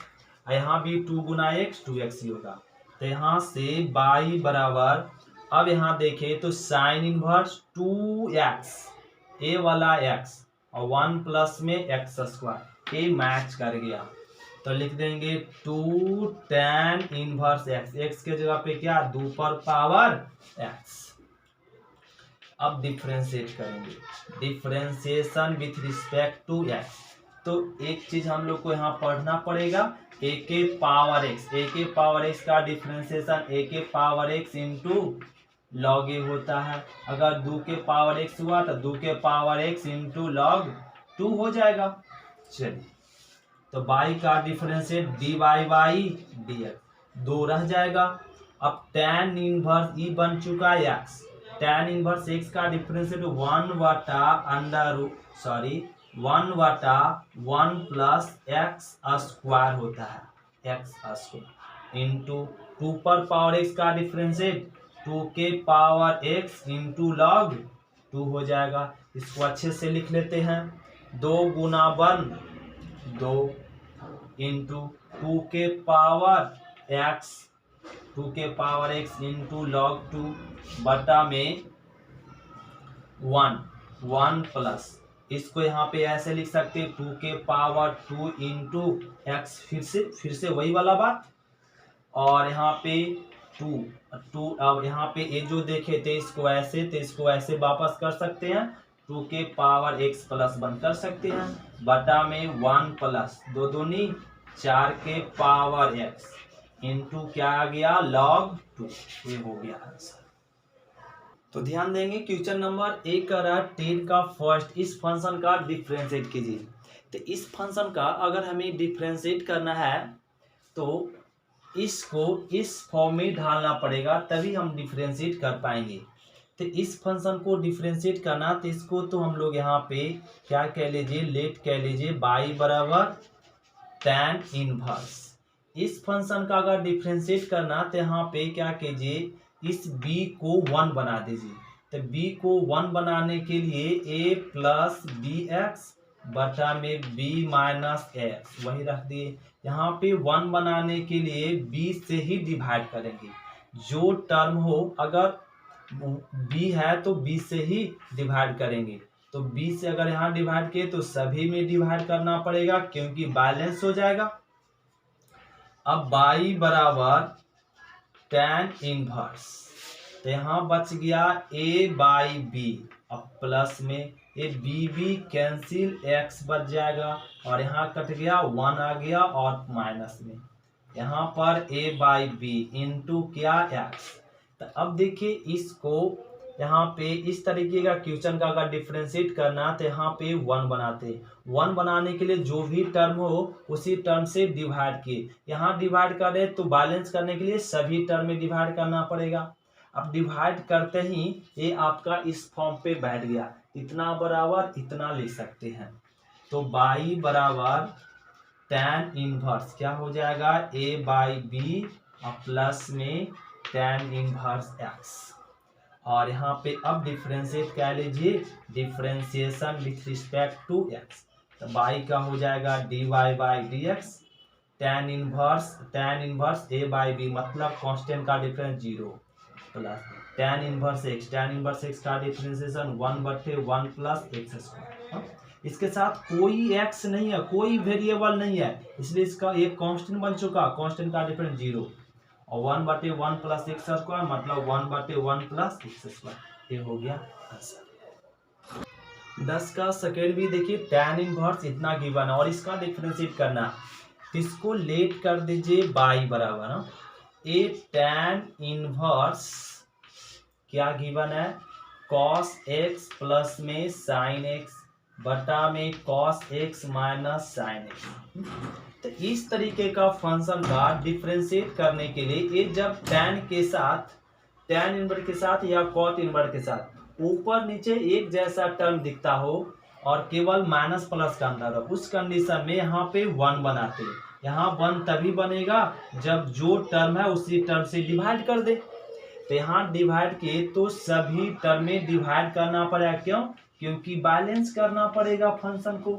यहाँ भी 2 गुना x 2x ही होगा। तो यहाँ से बाई बराबर, अब यहाँ देखें तो साइन इनवर्स 2x ए वाला x और 1 प्लस में x स्क्वायर, ये मैच कर गया तो लिख देंगे 2 tan इनवर्स x, x के जगह पे क्या 2 पर पावर x। अब डिफरेंशिएट करेंगे, differentiation with respect to x, तो एक चीज हम लोग को यहाँ पढ़ना पड़ेगा, a के पावर x का डिफरेंशिएशन a के पावर x इंटू लॉग ए होता है। अगर 2 के पावर x हुआ तो 2 के पावर x इंटू लॉग 2 हो जाएगा। चलिए तो बाई का डिफरेंशिएट dy बाई dx 2 रह जाएगा। अब tan इनवर्स ई बन चुका है x, tan इनवर्स x का डिफरेंशिएट 1 प्लस x स्क्वायर होता है, x स्क्वायर इंटू 2 पर पावर x का डिफरेंशिएट 2 के पावर x इंटू लॉग 2 हो जाएगा। इसको अच्छे से लिख लेते हैं, 2 गुना 1 2 इंटू 2 के पावर x 2 के पावर x इंटू लॉग 2 बटा में 1 प्लस, इसको यहाँ पे ऐसे लिख सकते 2 के पावर 2 इंटू एक्स, फिर से वही वाला बात, और यहाँ पे 2 अब यहाँ पे ये जो देखे थे इसको ऐसे वापस कर सकते हैं, 2 के पावर x प्लस 1 कर सकते हैं बटा में 1 प्लस 2 दूनी 4 के पावर x इंटू क्या आ गया लॉग 2, ये हो गया आंसर। तो ध्यान देंगे क्वेश्चन नंबर 1 का रहा 10 का फर्स्ट, इस फंक्शन का डिफरेंशिएट कीजिए। तो इस फंक्शन का अगर हमें डिफरेंशिएट करना है तो इसको इस फॉर्म में ढालना पड़ेगा, तभी हम डिफरेंशिएट कर पाएंगे। तो इस फंक्शन को डिफरेंशिएट करना, तो इसको तो हम लोग यहाँ पे क्या कह लीजिए, लेट कह लीजिए बाई बराबर tan इनवर्स। इस फंक्शन का अगर डिफरेंशिएट करना तो यहाँ पे क्या कीजिए, इस b को 1 बना दीजिए। तो b को 1 बनाने के लिए a प्लस बी एक्स बटा में b माइनस एक्स वही रख दिए। यहाँ पे 1 बनाने के लिए b से ही डिवाइड करेंगे, जो टर्म हो अगर b है तो b से ही डिवाइड करेंगे। तो b से अगर यहाँ डिवाइड किए तो सभी में डिवाइड करना पड़ेगा क्योंकि बैलेंस हो जाएगा। अब बाई बराबर tan इनवर्स, तो यहाँ बच गया a बाई बी, अब प्लस में ये b कैंसिल x बच जाएगा और यहाँ कट गया 1 आ गया और माइनस में यहाँ पर a बाई बी इंटू क्या x। तो अब देखिए इसको यहाँ पे इस तरीके का क्वेश्चन का अगर डिफरेंशिएट करना तो यहाँ पे 1 बनाते, 1 बनाने के लिए जो भी टर्म हो उसी टर्म से डिवाइड किए, यहाँ डिवाइड करें तो बैलेंस करने के लिए सभी टर्म में डिवाइड करना पड़ेगा। अब डिवाइड करते ही ये आपका इस फॉर्म पे बैठ गया, इतना बराबर इतना लिख सकते हैं। तो बाई बराबर tan इनवर्स क्या हो जाएगा a बाई बी और प्लस में tan इनवर्स x, और यहाँ पे अब डिफरेंशिएट कह लीजिए differentiation with respect to x। तो बाई का हो जाएगा dy by dx, tan inverse a by b मतलब कांस्टेंट का difference 0, plus tan inverse x, tan inverse x का डिफरेंशिएशन 1/1 प्लस एक्स स्क्वायर। इसके साथ कोई x नहीं है, कोई वेरिएबल नहीं है, इसलिए इसका एक कांस्टेंट बन चुका, कांस्टेंट का डिफरेंस 0 और 1/1 प्लस एक्स स्क्वायर मतलब 1/1 प्लस एक्स स्क्वायर। ये हो गया आंसर। 10 का सेकेंड भी देखिए, tan इनवर्स इतना गिवन है और इसका डिफरेंशिएट करना है, इसको लेट कर दीजिए बाई बराबर ना ए tan इनवर्स क्या गिवन है, cos x प्लस में sin x बटा में cos x minus sin x। तो इस तरीके का फंक्शन का डिफरेंशिएट करने के लिए ये जब tan के साथ, tan इनवर्स के साथ या cot इनवर्स के साथ ऊपर नीचे एक जैसा टर्म दिखता हो और केवल माइनस प्लस का अंतर हो, उस कंडीशन में यहाँ पे 1 बनाते हैं। यहाँ 1 तभी बनेगा जब जो टर्म है उसी टर्म से डिवाइड कर दे। तो यहाँ डिवाइड किए तो सभी टर्म में डिवाइड करना पड़ेगा, क्यों? क्योंकि बैलेंस करना पड़ेगा फंक्शन को।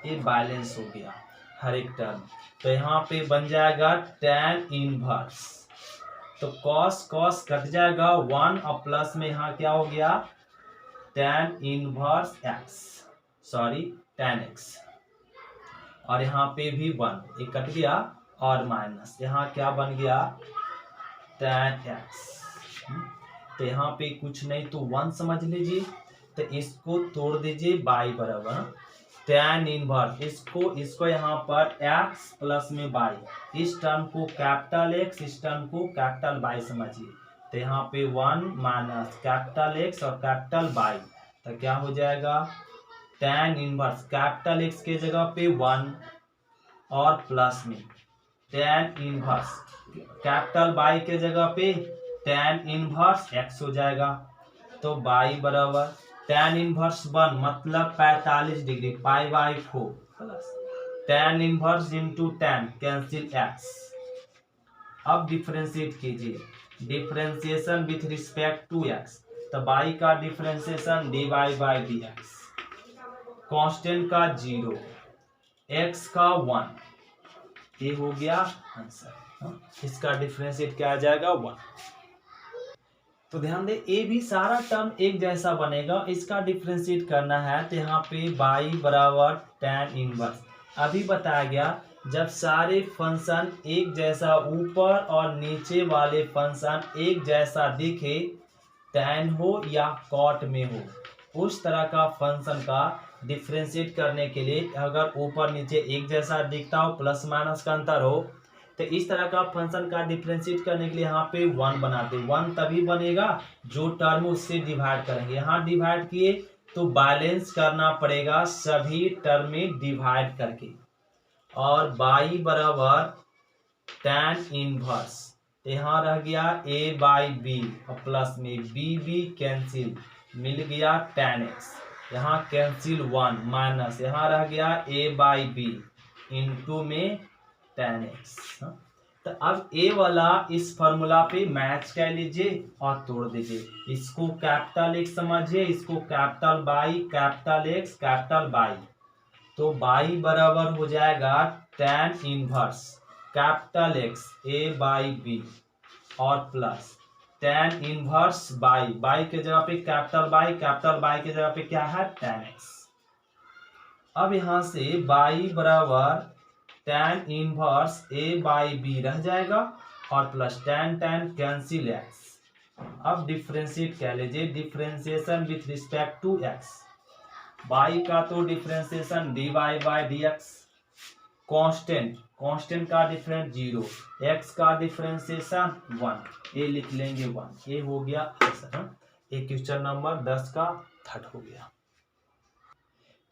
ये बैलेंस हो गया हर एक टर्म। तो यहाँ पे बन जाएगा tan इनवर्स, तो cos कट जाएगा 1 और प्लस में यहाँ क्या हो गया tan inverse x, sorry tan x, और यहाँ पे भी 1 एक कट गया और माइनस यहाँ क्या बन गया tan x। तो यहाँ पे कुछ नहीं तो 1 समझ लीजिए, तो इसको तोड़ दीजिए बाई बराबर tan इनवर्स, इसको यहाँ पर x प्लस में बाई, इस टर्म को कैपिटल x, इस टर्म को कैपिटल बाई समझिए। तो यहाँ पे 1 माइनस कैपिटल x और कैपिटल बाई, तो क्या हो जाएगा tan इनवर्स कैपिटल x के जगह पे 1 और प्लस में tan इनवर्स कैपिटल बाई के जगह पे tan इनवर्स x हो जाएगा। तो बाई बराबर tan इनवर्स 1 मतलब 45 degree π/4 plus tan inverse into tan cancel x। अब डिफरेंशिएट कीजिए, differentiation with respect to x, तो बाई का डिफरेंशिएशन dy/dx, कांस्टेंट का 0, x का 1, ये हो गया आंसर। इसका डिफरेंशिएट क्या आ जाएगा 1। तो ध्यान दे ये भी सारा टर्म एक जैसा बनेगा, इसका डिफरेंशिएट करना है तो यहाँ पे बाई बराबर tan इनवर्स। अभी बताया गया जब सारे फंक्शन एक जैसा ऊपर और नीचे वाले फंक्शन एक जैसा दिखे, tan हो या cot में हो, उस तरह का फंक्शन का डिफरेंशिएट करने के लिए अगर ऊपर नीचे एक जैसा दिखता हो, प्लस माइनस का अंतर हो, तो इस तरह का फंक्शन का डिफरेंशिएट करने के लिए यहाँ पे 1 बनाते। 1 तभी बनेगा जो टर्म उससे डिवाइड करेंगे। यहाँ डिवाइड किए तो बैलेंस करना पड़ेगा सभी टर्म में डिवाइड करके, और बाई बराबर tan इनवर्स, यहाँ रह गया a/b और प्लस में b कैंसिल, मिल गया tan x, यहाँ कैंसिल 1 माइनस, यहाँ रह गया a/b इंटू में tan x। तो अब a वाला इस फॉर्मूला पे मैच कर लीजिए और तोड़ दीजिए, इसको कैपिटल x समझिए, इसको capital by, capital x, capital by, तो बाई बराबर हो जाएगा tan inverse capital x a/b और plus tan inverse by, by के जगह पे कैपिटल बाई, कैपिटल बाई के जगह पे क्या है tan x। अब यहां से बाई बराबर tan इनवर्स a/b रह जाएगा और प्लस tan कैंसिल x। अब डिफरेंशिएट कह लीजिए, differentiation with respect to x, y का तो डिफरेंशिएशन dy/dx, कांस्टेंट का डिफरेंस 0, x का डिफरेंशिएशन 1, ये लिख लेंगे 1, ये हो गया आंसर। ये क्वेश्चन नंबर 10 का थर्ड हो गया।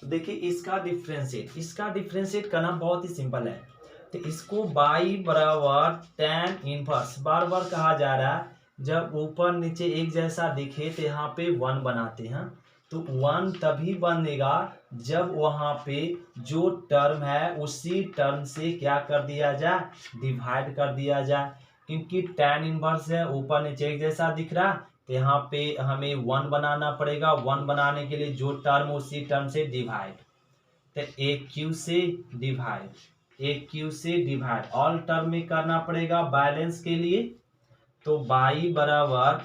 तो देखिए इसका डिफरेंशिएट करना बहुत ही सिंपल है। तो इसको बाई बराबर tan इनवर्स, बार बार कहा जा रहा है जब ऊपर नीचे एक जैसा दिखे तो यहाँ पे 1 बनाते हैं। तो 1 तभी बनेगा जब वहाँ पे जो टर्म है उसी टर्म से क्या कर दिया जाए, डिवाइड कर दिया जाए। क्योंकि tan इनवर्स है, ऊपर नीचे एक जैसा दिख रहा, तो यहाँ पे हमें 1 बनाना पड़ेगा। 1 बनाने के लिए जो टर्म उसी टर्म से डिवाइड, तो एक क्यू से डिवाइड, एक क्यू से डिवाइड, ऑल टर्म में करना पड़ेगा बैलेंस के लिए। तो बाई बराबर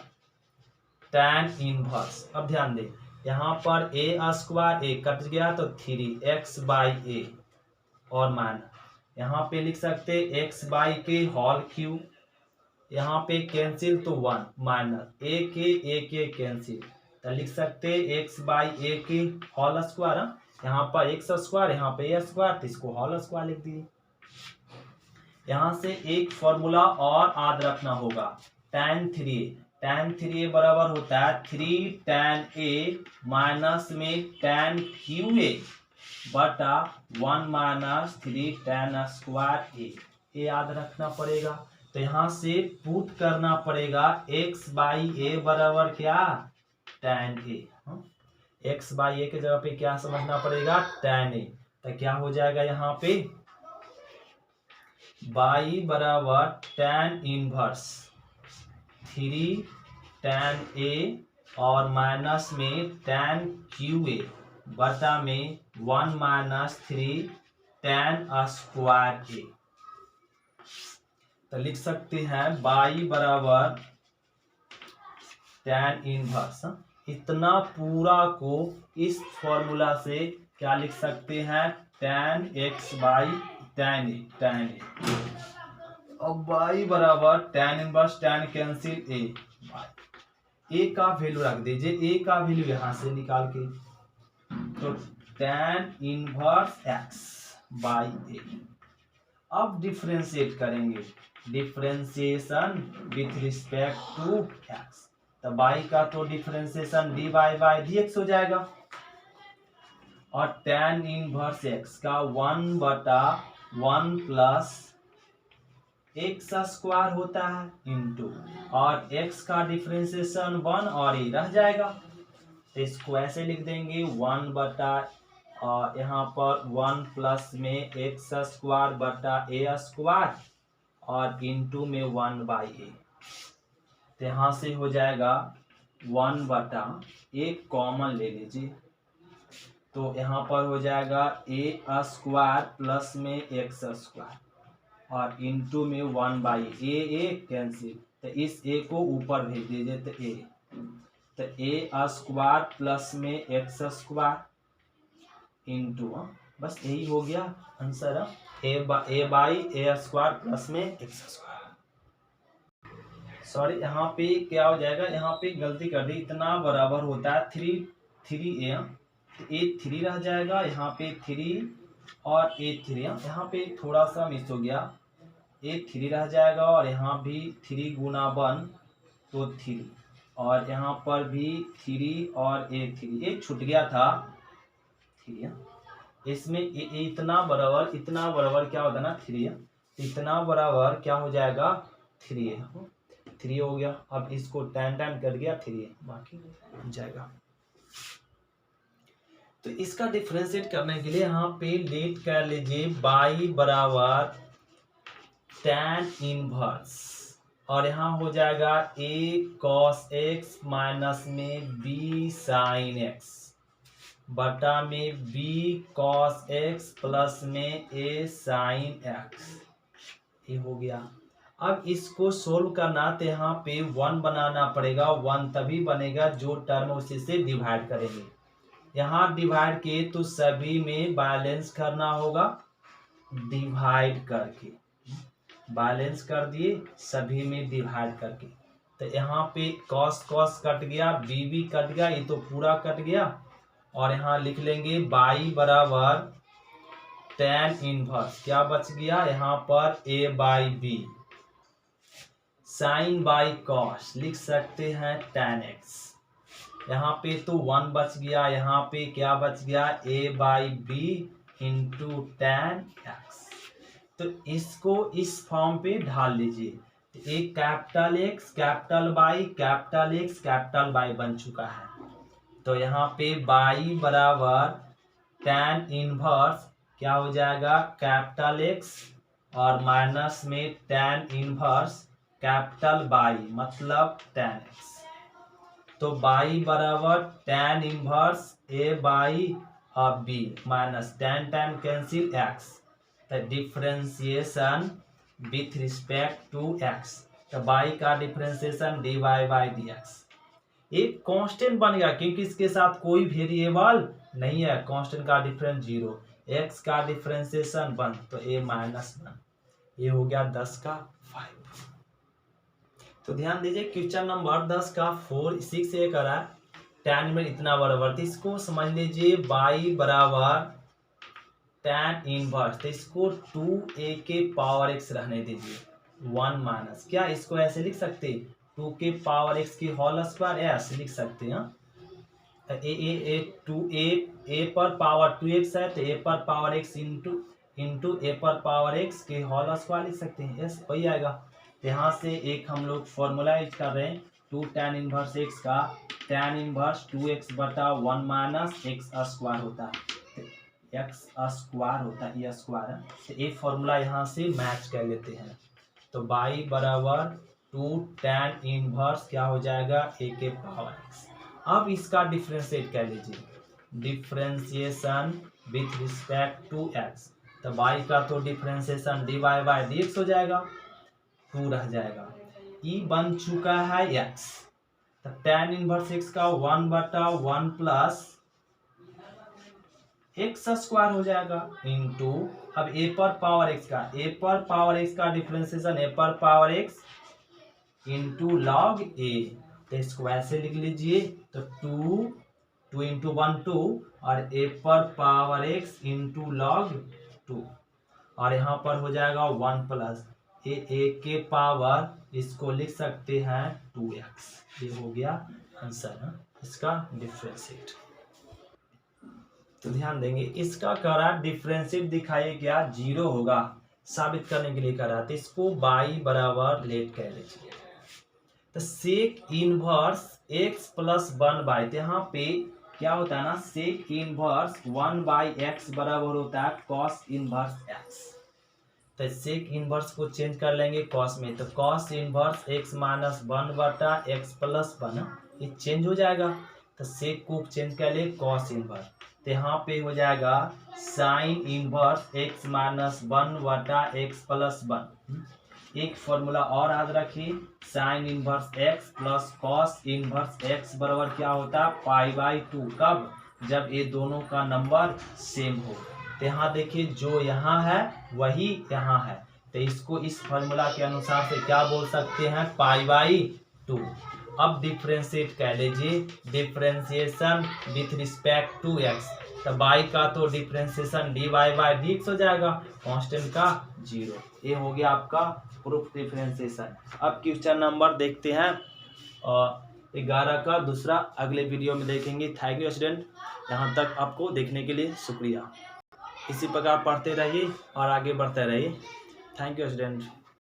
tan इनवर्स। अब ध्यान दे, यहाँ पर a स्क्वायर a कट गया तो 3x बाई a और मान यहाँ पे लिख सकते x बाई के होल क्यूब, यहाँ पे कैंसिल तो 1 माइनस a के कैंसिल, तो लिख सकते x बाई a के होल स्क्वायर। यहाँ पर x स्क्वायर, यहाँ पे a स्क्वायर, तो इसको होल स्क्वायर लिख दिए। यहाँ से एक फॉर्मूला और याद रखना होगा, tan 3a बराबर होता है 3 tan a माइनस में tan QA बटा 1 माइनस 3 tan स्क्वायर a, ये याद रखना पड़ेगा। तो यहाँ से पुट करना पड़ेगा x बाई a बराबर क्या, tan a। x by a के जगह पे क्या समझना पड़ेगा, tan a। तो क्या हो जाएगा यहाँ पे बाई बराबर tan इनवर्स 3 tan a और माइनस में tan QA बटा में 1 माइनस 3 tan स्क्वायर a। तो लिख सकते हैं बाई बराबर tan इनवर्स, इतना पूरा को इस फॉर्मूला से क्या लिख सकते हैं, tan x by tan a। अब बाई बराबर tan inverse tan cancel a का वैल्यू रख दीजिए, a का वैल्यू यहां से निकाल के, तो tan inverse x by a। अब डिफरेंशिएट करेंगे, differentiation with respect to x, तो बाई का तो डिफरेंशिएशन dy बाई dx हो जाएगा, और tan इनवर्स x का 1 बटा 1 प्लस x स्क्वायर होता है इंटू, और x का डिफरेंशिएशन 1 और ये रह जाएगा, तो इसको ऐसे लिख देंगे 1 बटा और यहाँ पर 1 प्लस में x स्क्वायर बटा a स्क्वायर और इंटू में 1 बाई a। तो यहाँ से हो जाएगा 1 बटा, एक कॉमन ले लीजिए, तो यहाँ पर हो जाएगा a स्क्वायर प्लस में x स्क्वायर और इंटू में 1 बाई a कैंसिल, तो इस a को ऊपर भेज दीजिए, तो a स्क्वायर प्लस में x स्क्वायर इंटू, बस यही हो गया answer, a by a square plus में x स्क्वायर। सॉरी, यहाँ पे क्या हो जाएगा, यहाँ पे गलती कर दी, इतना बराबर होता है 3a, तो a 3 रह जाएगा, यहाँ पे 3 और a 3, यहाँ पे थोड़ा सा मिस हो गया, a 3 रह जाएगा और यहाँ भी 3 गुना 1 तो 3, और यहाँ पर भी 3 और a 3, एक छूट गया था 3, इसमें इतना बराबर क्या होता है ना 3, इतना बराबर क्या हो जाएगा 3 हो गया। अब इसको tan कर गया 3, बाकी हो जाएगा। तो इसका डिफरेंशिएट करने के लिए यहाँ पे लेट कर लीजिए बाई बराबर tan इनवर्स, और यहाँ हो जाएगा a cos x माइनस में b sin x बटा में b cos x प्लस में a sin x, ये हो गया। अब इसको सोल्व करना, तो यहाँ पे 1 बनाना पड़ेगा, 1 तभी बनेगा जो टर्म उसी से डिवाइड करेंगे। यहाँ डिवाइड किए तो सभी में बैलेंस करना होगा, डिवाइड करके बैलेंस कर दिए, सभी में डिवाइड करके, तो यहाँ पे cos कट गया, b कट गया, ये तो पूरा कट गया, और यहाँ लिख लेंगे बाई बराबर tan इनवर्स, क्या बच गया यहाँ पर a by b, sine by cos लिख सकते हैं tan x, यहाँ पे तो 1 बच गया, यहाँ पे क्या बच गया a by b into tan x। तो इसको इस फॉर्म पे ढाल लीजिए, तो एक कैपिटल X कैपिटल बाई बन चुका है, तो यहाँ पे बाई बराबर tan इनवर्स क्या हो जाएगा कैपिटल X और माइनस में tan इनवर्स कैपिटल बाई मतलब tan x, तो बाई बराबर tan इनवर्स a बाई और b minus tan cancel x, तो differentiation with respect to x, तो बाई का डिफरेंशिएशन dy बाई dx एक कांस्टेंट बन गया क्योंकि इसके साथ कोई वेरिएबल नहीं है, कांस्टेंट का डिफरेंस 0, x का डिफरेंशिएशन 1 तो a माइनस 1, ये हो गया 10 का 5। तो ध्यान दीजिए क्वेश्चन नंबर 10 का 4-6 ये करा tan में इतना बराबर, तो इसको समझ लीजिए y बराबर tan इनवर्स, तो इसको 2a के पावर x रहने दीजिए 1 माइनस, क्या इसको ऐसे लिख सकते 2 के पावर x की होल स्क्वायर, ऐसे लिख सकते हैं। ए पर पावर 2x है तो a पर पावर x इंटू a पर पावर x के होल स्क्वायर लिख सकते हैं, यस वही आएगा। यहाँ से एक हम लोग फॉर्मूला यूज कर रहे हैं 2 tan इनवर्स x का tan इनवर्स 2x बटा 1 माइनस x स्क्वायर होता है, x स्क्वायर होता है, ये स्क्वायर है, तो एक फॉर्मूला यहाँ से मैच कर लेते हैं। तो y बराबर 2 tan इनवर्स क्या हो जाएगा a के पावर x। अब इसका डिफरेंशिएट कर लीजिए, differentiation with respect to x, तो y का तो डिफरेंशिएशन dy बाई dx हो जाएगा, 2 रह जाएगा, e बन चुका है x, तो tan इनवर्स x का 1 बटा 1 प्लस x स्क्वायर हो जाएगा इंटू अब a पर पावर x का डिफरेंशिएशन a पर power x into log a, तो इसको ऐसे लिख लीजिए, तो 2 इंटू 1 2 और a पर पावर x इंटू लॉग 2 और यहाँ पर हो जाएगा 1 प्लस a के पावर, इसको लिख सकते हैं 2x, ये हो गया आंसर है इसका डिफरेंशिएट। तो ध्यान देंगे इसका करा डिफरेंशिएट दिखाया गया 0 होगा, साबित करने के लिए करा, तो इसको y बराबर लेट कह लीजिए, तो sec inverse x plus 1 by, तो यहाँ पे क्या होता है ना सेक इनवर्स 1 बाई x बराबर होता है कॉस इनवर्स x, तो सेक इनवर्स को चेंज कर लेंगे कॉस में, तो कॉस इनवर्स x माइनस 1 बटा x प्लस 1, ये चेंज हो जाएगा, तो सेक को चेंज कर ले कॉस इनवर्स, तो यहाँ पे हो जाएगा साइन इनवर्स x माइनस 1 बटा x प्लस 1। एक फॉर्मूला और याद रखिए, sign inverse x plus cos inverse x बराबर क्या होता है पाई बाई 2, कब जब ये दोनों का नंबर सेम हो, तो यहाँ देखिए जो यहाँ है वही यहाँ है, तो इसको इस फॉर्मूला के अनुसार से क्या बोल सकते हैं पाई बाई 2। अब डिफरेंशिएट कह लीजिए, differentiation with respect to x, तो y का तो डिफरेंशिएशन dy बाई dx हो जाएगा, कांस्टेंट का 0, ये हो गया आपका प्रूफ डिफरेंशिएशन। अब क्वेश्चन नंबर देखते हैं 11 का दूसरा, अगले वीडियो में देखेंगे। थैंक यू स्टूडेंट, यहाँ तक आपको देखने के लिए शुक्रिया। इसी प्रकार पढ़ते रहिए और आगे बढ़ते रहिए। Thank you student.